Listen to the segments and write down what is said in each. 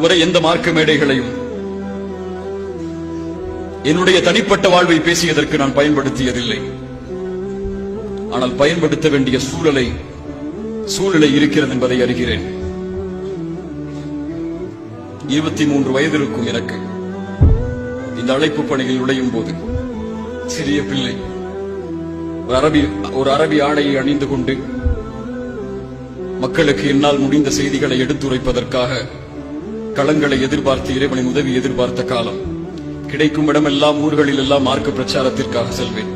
வரை எந்த மார்க்க மேடைகளையும் என்னுடைய தனிப்பட்ட வாழ்வை பேசியதற்கு நான் பயன்படுத்தியதில்லை. ஆனால் பயன்படுத்த வேண்டிய சூழ்நிலை இருக்கிறது என்பதை அறிகிறேன். 23 வயது இருக்கும் எனக்கு இந்த அழைப்பு பணியில் நுழையும் போது சிறிய பிள்ளை ஒரு அரபி ஆடையை அணிந்து கொண்டு மக்களுக்கு என்னால் முடிந்த செய்திகளை எடுத்துரைப்பதற்காக களங்களை எதிர்பார்த்து இறைவனின் உதவி எதிர்பார்த்த காலம். கிடைக்கும் இடமெல்லாம் ஊர்களில் எல்லாம் மார்க்க பிரச்சாரத்திற்காக செல்வேன்.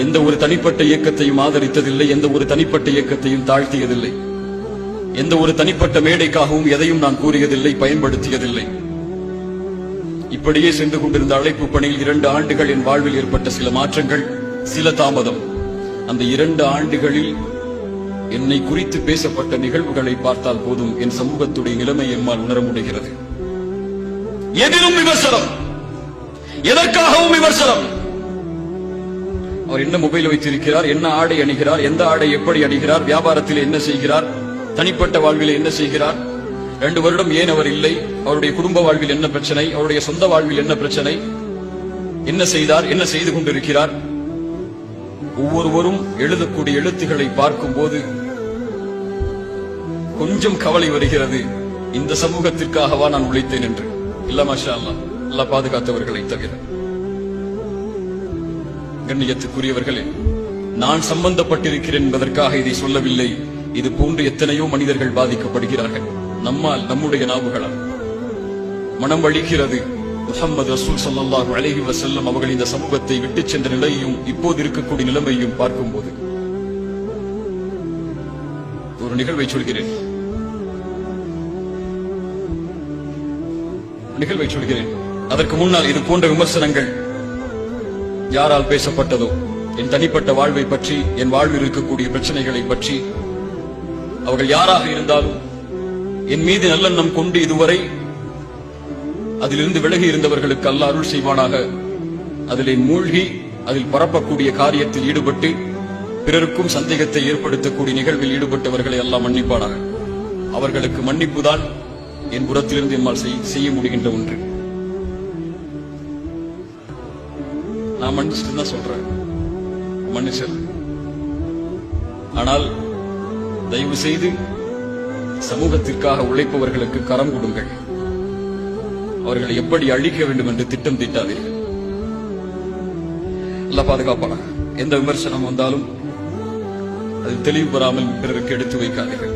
எந்த ஒரு தனிப்பட்ட இயக்கத்தையும் ஆதரித்ததில்லை, எந்த ஒரு தனிப்பட்ட இயக்கத்தையும் தாழ்த்தியதில்லை, எந்த ஒரு தனிப்பட்ட மேடைக்காகவும் எதையும் நான் கூறியதில்லை, பயன்படுத்தியதில்லை. இப்படியே சென்று கொண்டிருந்த அழைப்பு பணியில் 2 ஆண்டுகள் என் வாழ்வில் ஏற்பட்ட சில மாற்றங்கள், சில தாமதம். அந்த 2 ஆண்டுகளில் என்னை குறித்து பேசப்பட்ட நிகழ்வுகளை பார்த்தால் போதும் என் சமூகத்துடைய நிலைமை என்னால் உணர முடிகிறது. எதிலும் விமர்சனம், எதற்காகவும் விமர்சனம். அவர் என்ன மொபைல் வைத்திருக்கிறார், என்ன ஆடை அணிகிறார், எந்த ஆடை எப்படி அணிகிறார், வியாபாரத்தில் என்ன செய்கிறார், தனிப்பட்ட வாழ்வில் என்ன செய்கிறார், 2 வருடம் ஏன் அவர் இல்லை, அவருடைய குடும்ப வாழ்வில் என்ன பிரச்சனை, அவருடைய சொந்த வாழ்வில் என்ன பிரச்சனை, என்ன செய்தார், என்ன செய்து கொண்டிருக்கிறார். ஒவ்வொருவரும் எழுதக்கூடிய எழுத்துக்களை பார்க்கும் போது கொஞ்சம் கவலை வருகிறது. இந்த சமூகத்திற்காகவா நான் உழைத்தேன் என்று. இல்ல மாஷா அல்லாஹ், அல்லாஹ் பாதுகாத்தவர்களை தவிர. கண்ணியத்துக்குரியவர்களே, நான் சம்பந்தப்பட்டிருக்கிறேன் என்பதற்காக இதை சொல்லவில்லை. இது போன்று எத்தனையோ மனிதர்கள் பாதிக்கப்படுகிறார்கள். நம்மால், நம்முடைய நாவுகளால் மனம் வலிக்கிறது. முஹம்மது ரசூல் ஸல்லல்லாஹு அலைஹி வஸல்லம் அவர்கள் இந்த சமூகத்தை விட்டு சென்ற நிலையையும் இப்போது இருக்கக்கூடிய நிலைமையும் பார்க்கும்போது ஒரு நிகழ்வை சொல்கிறேன். அதற்கு முன்னால் இது போன்ற விமர்சனங்கள் யாரால் பேசப்பட்டதோ, என் தனிப்பட்ட வாழ்வை பற்றி, என் வாழ்வில் இருக்கக்கூடிய பிரச்சனைகளை பற்றி, அவர்கள் யாராக இருந்தாலும் என் மீது நல்லெண்ணம் கொண்டு இதுவரை அதிலிருந்து விலகி இருந்தவர்களுக்கு அல்லாஹ் அருள் செய்வானாக. அதிலே மூழ்கி அதில் பரப்பக்கூடிய காரியத்தில் ஈடுபட்டு பிறருக்கும் சந்தேகத்தை ஏற்படுத்தக்கூடிய நிகழ்வில் ஈடுபட்டவர்களை எல்லாம் மன்னிப்பானாக. அவர்களுக்கு மன்னிப்புதான் என் புறத்திலிருந்து என்னால் செய்ய முடிகின்ற ஒன்று. நான் மன்னிச்சுட்டு தான் சொல்றேன், மன்னிச்சர். ஆனால் தயவு செய்து சமூகத்திற்காக உழைப்பவர்களுக்கு கரம் கொடுங்கள். அவர்களை எப்படி அழிக்க வேண்டும் என்று திட்டம் தீட்டாதீர்கள். அல்லாஹ் பாதுகாப்பானாக. எந்த விமர்சனம் வந்தாலும் அதில் தெளிவு பெறாமல் பிறருக்கு எடுத்து வைக்காதீர்கள்.